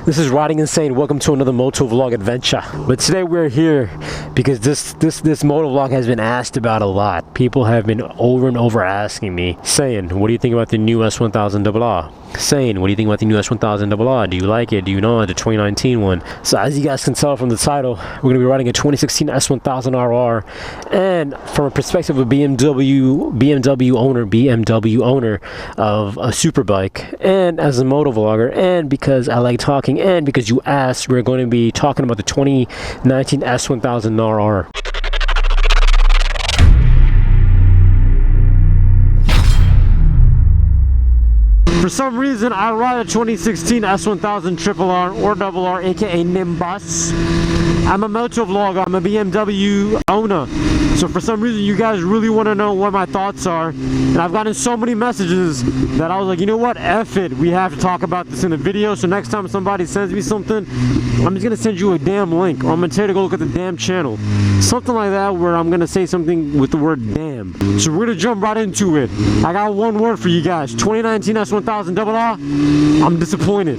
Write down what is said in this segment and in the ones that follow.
This is Riding Insane. Welcome to another moto vlog adventure. But today we're here because this moto vlog has been asked about a lot. People have been over and over asking me, saying, what do you think about the new S1000Rr? Saying, what do you think about the new S1000Rr? Do you like it? Do you know it? The 2019 one. So as you guys can tell from the title, we're going to be riding a 2016 S1000Rr. And from a perspective of BMW owner of a superbike, and as a moto vlogger, and because I like talking, and because you asked, we're going to be talking about the 2019 S1000Rr. For some reason, I ride a 2016 S1000Rr or RR, aka Nimbus. I'm a moto vlogger, I'm a BMW owner. So for some reason, you guys really want to know what my thoughts are. And I've gotten so many messages that I was like, you know what, F it. We have to talk about this in the video. So next time somebody sends me something, I'm just going to send you a damn link. Or I'm going to tell you to go look at the damn channel. Something like that where I'm going to say something with the word damn. So we're going to jump right into it. I got one word for you guys. 2019 S1000Rr, I'm disappointed.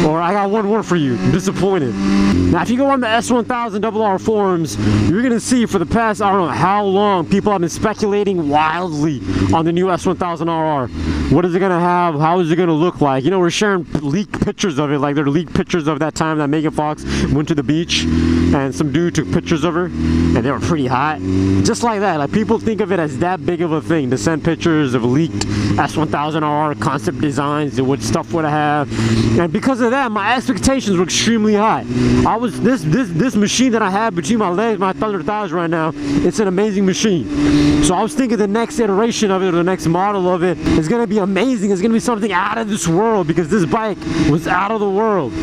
Or I got one word for you, disappointed. Now if you go on the S1000Rr forums, you're going to see for the past, I don't know how long, people have been speculating wildly on the new S1000Rr. What is it going to have? How is it going to look like? You know, we're sharing leaked pictures of it, like there are leaked pictures of that time that Megan Fox went to the beach and some dude took pictures of her and they were pretty hot. Just like that, like people think of it as that big of a thing to send pictures of leaked S1000Rr concept designs and what stuff would have. And because of that, my expectations were extremely high. I was this machine that I have between my legs, my thunder thighs right now, it's an amazing machine. So I was thinking the next iteration of it, or the next model of it, is going to be amazing. It's going to be something out of this world, because this bike was out of the world.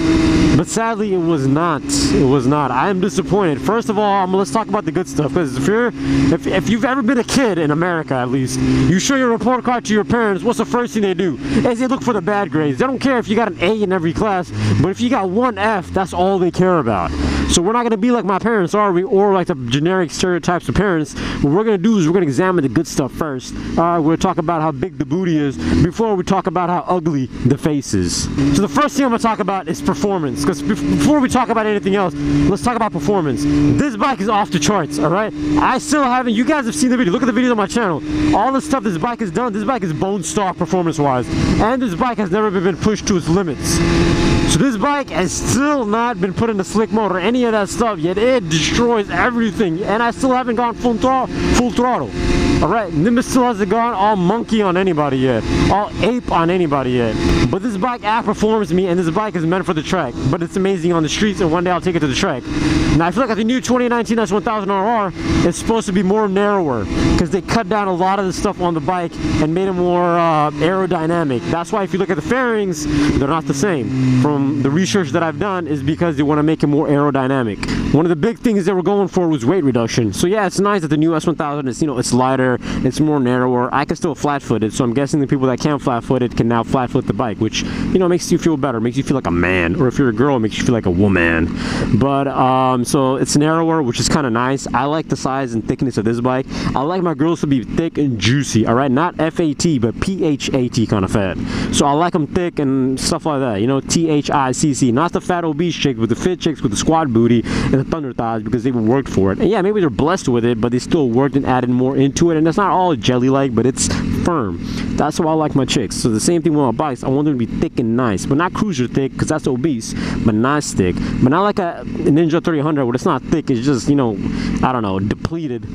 But sadly, it was not. It was not. I am disappointed. First of all, let's talk about the good stuff, because if you've ever been a kid in America, at least, you show your report card to your parents, what's the first thing they do? Is they look for the bad grades. They don't care if you got an A in every class, but if you got one F, that's all they care about. So we're not going to be like my parents, are we? Or like the generic stereotypes of parents. What we're going to do is we're going to examine the good stuff first. We're going to talk about how big the booty is before we talk about how ugly the face is. So the first thing I'm going to talk about is performance. Because before we talk about anything else, let's talk about performance. This bike is off the charts, alright? I still haven't, you guys have seen the video. Look at the videos on my channel. All the stuff this bike has done, this bike is bone stock performance-wise. And this bike has never been pushed to its limits. So this bike has still not been put in the slick mode or any of that stuff, yet it destroys everything, and I still haven't gone full throttle. Alright, Nimbus still hasn't gone all monkey on anybody yet, all ape on anybody yet. But this bike outperforms me, and this bike is meant for the track. But it's amazing on the streets, and one day I'll take it to the track. Now I feel like the new 2019 S1000Rr is supposed to be more narrower, because they cut down a lot of the stuff on the bike and made it more aerodynamic. That's why if you look at the fairings, they're not the same. From the research that I've done, is because they want to make it more aerodynamic. One of the big things they were going for was weight reduction. So yeah, it's nice that the new S1000 is, you know, it's lighter, it's more narrower. I can still flat-foot it, so I'm guessing the people that can't flat-foot it can now flat-foot the bike, which, you know, makes you feel better, makes you feel like a man. Or if you're a girl, it makes you feel like a woman. But so it's narrower, which is kind of nice. I like the size and thickness of this bike. I like my girls to be thick and juicy, all right? Not F-A-T, but P-H-A-T kind of fat. So I like them thick and stuff like that, you know, T-H-I-C-C. Not the fat obese chicks, but the fit chicks with the squat booty and the thunder thighs, because they've worked for it. And yeah, maybe they're blessed with it, but they still worked and added more into it. And it's not all jelly-like, but it's firm. That's how I like my chicks. So the same thing with my bikes. I want them to be thick and nice, but not cruiser thick, because that's obese, but nice thick. But not like a Ninja 300 where it's not thick, it's just, you know, I don't know, depleted.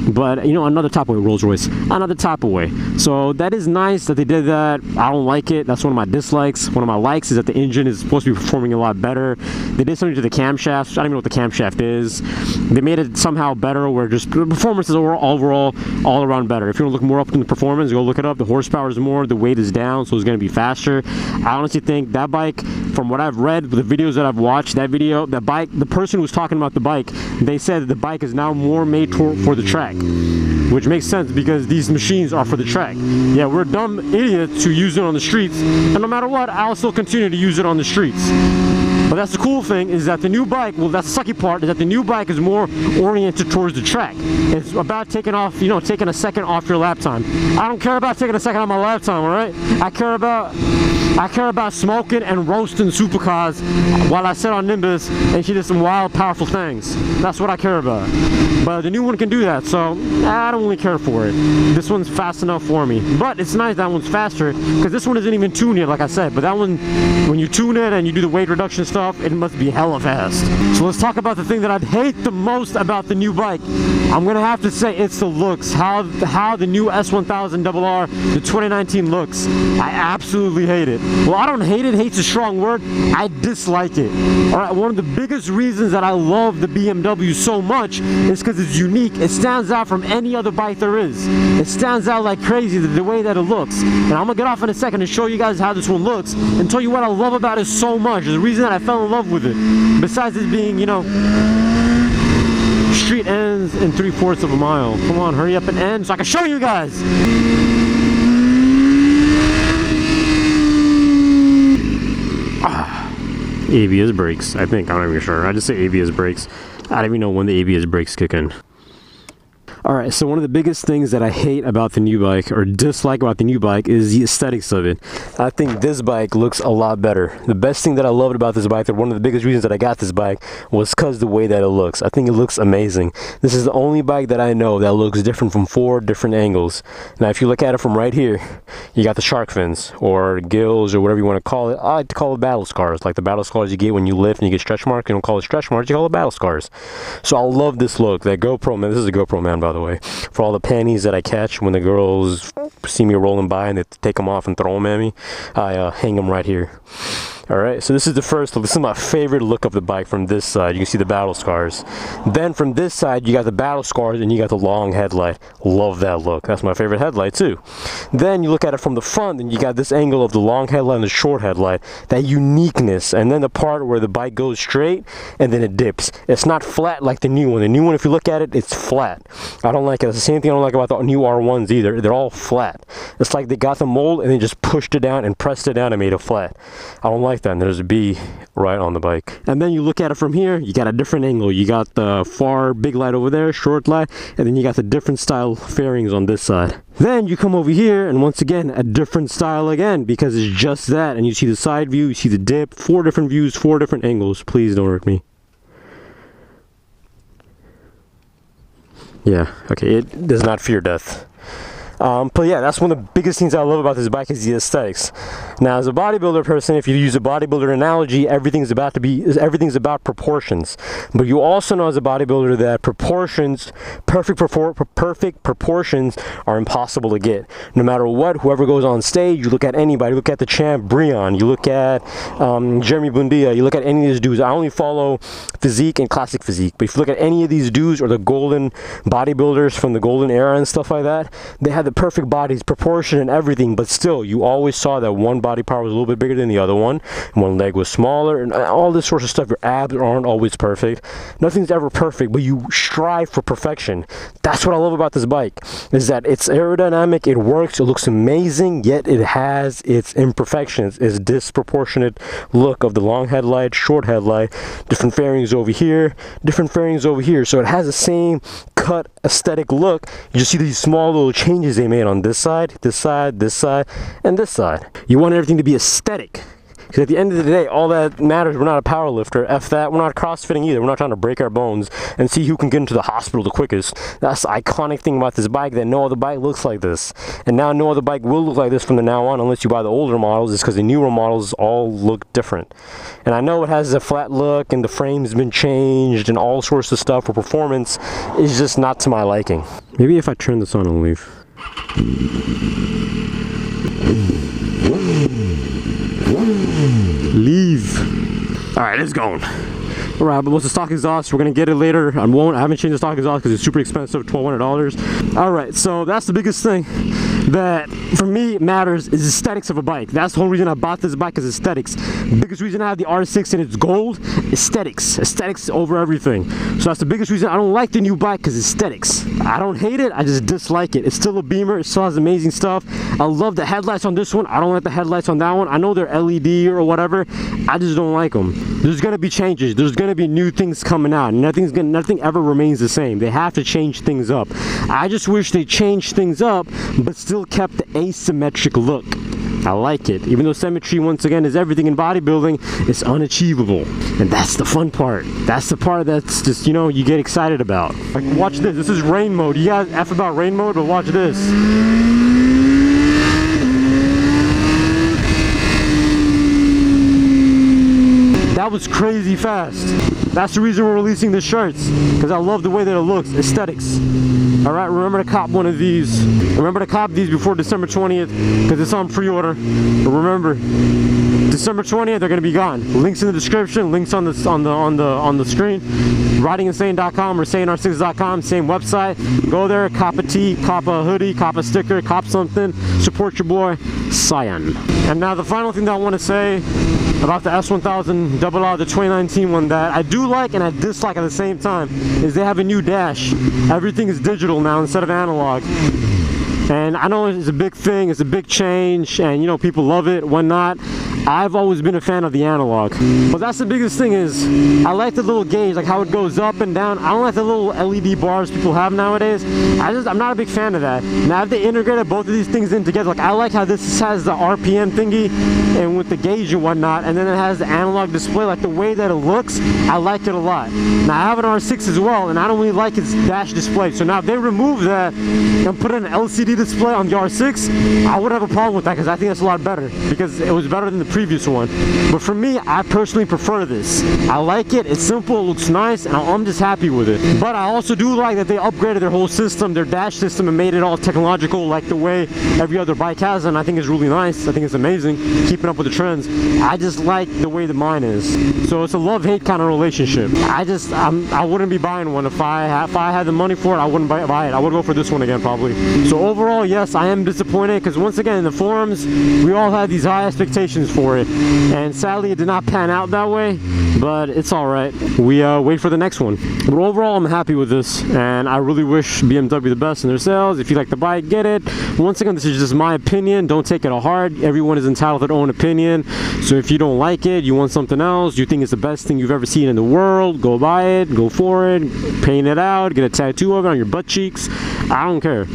But, you know, another type of way, Rolls Royce, another type of way. So that is nice that they did that. I don't like it. That's one of my dislikes. One of my likes is that the engine is supposed to be performing a lot better. They did something to the camshaft. I don't even know what the camshaft is. They made it somehow better, where just the performance is overall all around better. If you want to look more up in the performance, go look it up. The horsepower is more, the weight is down, so it's going to be faster. I honestly think that bike, from what I've read, the videos that I've watched, that bike, the person who was talking about the bike, they said that the bike is now more made for the track. Which makes sense, because these machines are for the track. Yeah, we're dumb idiots who use it on the streets, and no matter what, I'll still continue to use it on the streets. But that's the cool thing, is that the new bike, well, that's the sucky part, is that the new bike is more oriented towards the track. It's about taking off, you know, taking a second off your lap time. I don't care about taking a second on my lap time, alright? I care about I care about smoking and roasting supercars while I sit on Nimbus and she does some wild, powerful things. That's what I care about. But the new one can do that, so I don't really care for it. This one's fast enough for me. But it's nice that one's faster, because this one isn't even tuned yet, like I said. But that one, when you tune it and you do the weight reduction stuff, it must be hella fast. So let's talk about the thing that I'd hate the most about the new bike. I'm gonna have to say it's the looks. How the new S1000Rr, the 2019 looks. I absolutely hate it. Well, I don't hate it. Hate's a strong word. I dislike it. All right, one of the biggest reasons that I love the BMW so much is because it's unique. It stands out from any other bike there is. It stands out like crazy, the way that it looks. And I'm gonna get off in a second and show you guys how this one looks and tell you what I love about it so much. The reason that I fell in love with it, besides it being, you know, street ends in 3/4 of a mile. Come on, hurry up and end so I can show you guys. ABS brakes, I think. I'm not even sure. I just say ABS brakes. I don't even know when the ABS brakes kick in. Alright, so one of the biggest things that I hate about the new bike, or dislike about the new bike, is the aesthetics of it. I think this bike looks a lot better. The best thing that I loved about this bike, that one of the biggest reasons that I got this bike, was because the way that it looks. I think it looks amazing. This is the only bike that I know that looks different from 4 different angles. Now if you look at it from right here, you got the shark fins, or gills, or whatever you want to call it. I like to call it battle scars, like the battle scars you get when you lift and you get stretch marks. You don't call it stretch marks, you call it battle scars. So I love this look. That GoPro, man, this is a GoPro, man, by the way, for all the panties that I catch when the girls see me rolling by and they take them off and throw them at me. I hang them right here. Alright, so this is the first look. This is my favorite look of the bike from this side. You can see the battle scars. Then from this side, you got the battle scars and you got the long headlight. Love that look. That's my favorite headlight too. Then you look at it from the front and you got this angle of the long headlight and the short headlight. That uniqueness. And then the part where the bike goes straight and then it dips. It's not flat like the new one. The new one, if you look at it, it's flat. I don't like it. It's the same thing I don't like about the new R1s either. They're all flat. It's like they got the mold and they just pushed it down and pressed it down and made it flat. I don't like that. And there's a B right on the bike. And then you look at it from here, you got a different angle. You got the far big light over there, short light, and then you got the different style fairings on this side. Then you come over here and once again a different style again, because it's just that. And you see the side view, you see the dip, 4 different views, 4 different angles. Please don't hurt me. Yeah, okay, it does not fear death. But yeah, that's one of the biggest things I love about this bike is the aesthetics. Now, as a bodybuilder person, if you use a bodybuilder analogy, everything's about proportions. But you also know as a bodybuilder that perfect proportions are impossible to get. No matter what, whoever goes on stage, you look at anybody, look at the champ Brian, you look at Jeremy Bundia, you look at any of these dudes. I only follow physique and classic physique, but if you look at any of these dudes or the golden bodybuilders from the golden era and stuff like that, they had the perfect bodies, proportion and everything, but still you always saw that one body part was a little bit bigger than the other one, and one leg was smaller, and all this sort of stuff. Your abs aren't always perfect. Nothing's ever perfect, but you strive for perfection. That's what I love about this bike, is that it's aerodynamic, it works, it looks amazing, yet it has its imperfections. It's disproportionate look of the long headlight, short headlight, different fairings over here, different fairings over here. So it has the same cut aesthetic look. You just see these small little changes they made on this side, this side, this side, and this side. You want everything to be aesthetic. Because at the end of the day, all that matters, we're not a power lifter. F that, we're not crossfitting either. We're not trying to break our bones and see who can get into the hospital the quickest. That's the iconic thing about this bike, that no other bike looks like this. And now no other bike will look like this from the now on, unless you buy the older models. It's because the newer models all look different. And I know it has a flat look and the frame's been changed and all sorts of stuff for performance. It's just not to my liking. Maybe if I turn this on and leave. Leave. Alright, it's going. Alright, but what's the stock exhaust? We're gonna get it later. I haven't changed the stock exhaust because it's super expensive, $1,200. Alright, so that's the biggest thing that for me matters, is aesthetics of a bike. That's the whole reason I bought this bike, is aesthetics. The biggest reason I have the R6 and it's gold, aesthetics. Aesthetics over everything. So that's the biggest reason I don't like the new bike, because aesthetics. I don't hate it, I just dislike it. It's still a Beamer, it still has amazing stuff. I love the headlights on this one. I don't like the headlights on that one. I know they're LED or whatever, I just don't like them. There's gonna be changes, there's gonna be new things coming out. Nothing ever remains the same. They have to change things up. I just wish they changed things up but still kept the asymmetric look. I like it. Even though symmetry, once again, is everything in bodybuilding, it's unachievable. And that's the fun part. That's the part that's just, you know, you get excited about. Like, watch this. This is rain mode. You guys F about rain mode, but watch this. That was crazy fast. That's the reason we're releasing the shirts, because I love the way that it looks. Aesthetics. All right, remember to cop one of these. Remember to cop these before December 20th, because it's on pre-order. But remember, December 20th, they're gonna be gone. Links in the description. Links on the screen. RidingInsane.com or SaneR6.com. Same website. Go there, cop a tee, cop a hoodie, cop a sticker, cop something. Support your boy, Cyan. And now the final thing that I want to say about the S1000Rr, the 2019 one, that I do like and I dislike at the same time, is they have a new dash. Everything is digital now instead of analog. And I know it's a big thing, it's a big change, and you know, people love it, whatnot. I've always been a fan of the analog. But that's the biggest thing, is I like the little gauge, like how it goes up and down. I don't like the little LED bars people have nowadays. I'm not a big fan of that. Now if they integrated both of these things in together, like I like how this has the RPM thingy and with the gauge and whatnot, and then it has the analog display, like the way that it looks, I like it a lot. Now I have an R6 as well, and I don't really like its dash display. So now if they remove that and put an LCD display on the R6, I wouldn't have a problem with that, because I think that's a lot better, because it was better than the previous one. But for me, I personally prefer this. I like it, it's simple, it looks nice, and I'm just happy with it. But I also do like that they upgraded their whole system, their dash system, and made it all technological like the way every other bike has, and I think it's really nice. I think it's amazing, keeping up with the trends. I just like the way the mine is. So it's a love-hate kind of relationship. I wouldn't be buying one. If I had the money for it, I wouldn't buy it. I would go for this one again probably. So overall, yes, I am disappointed, because once again, in the forums, we all had these high expectations for it, and sadly it did not pan out that way, but it's all right. We wait for the next one. But overall, I'm happy with this, and I really wish BMW the best in their sales. If you like the bike, get it. Once again, this is just my opinion. Don't take it to heart. Everyone is entitled to their own opinion. So if you don't like it, you want something else, you think it's the best thing you've ever seen in the world, go buy it, go for it, paint it out, get a tattoo of it on your butt cheeks. I don't care.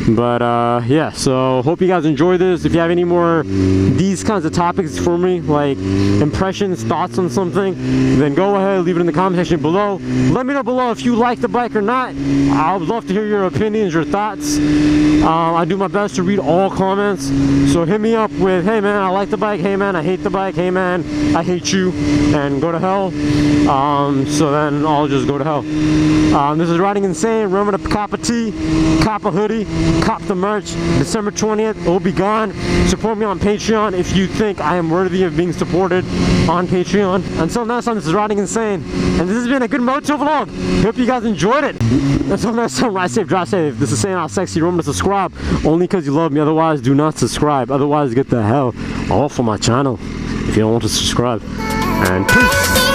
But yeah, so hope you guys enjoy this. If you have any more these kinds of topics for me, like impressions, thoughts on something, then go ahead, leave it in the comment section below. Let me know below if you like the bike or not. I would love to hear your opinions, your thoughts. I do my best to read all comments, so hit me up with, hey man, I like the bike, hey man, I hate the bike, hey man, I hate you, and go to hell. So then I'll just go to hell. This is Riding Insane. Remember to cop a tee, cop a hoodie, cop the merch. December 20th, it will be gone. Support me on Patreon if you think I am worthy of being supported on Patreon. Until next time, this is Riding Insane, and this has been a good moto vlog. Hope you guys enjoyed it. Until next time, ride safe, drive safe. This is Saying How Sexy. Remember to subscribe only because you love me. Otherwise, do not subscribe. Otherwise, get the hell off of my channel if you don't want to subscribe. And peace.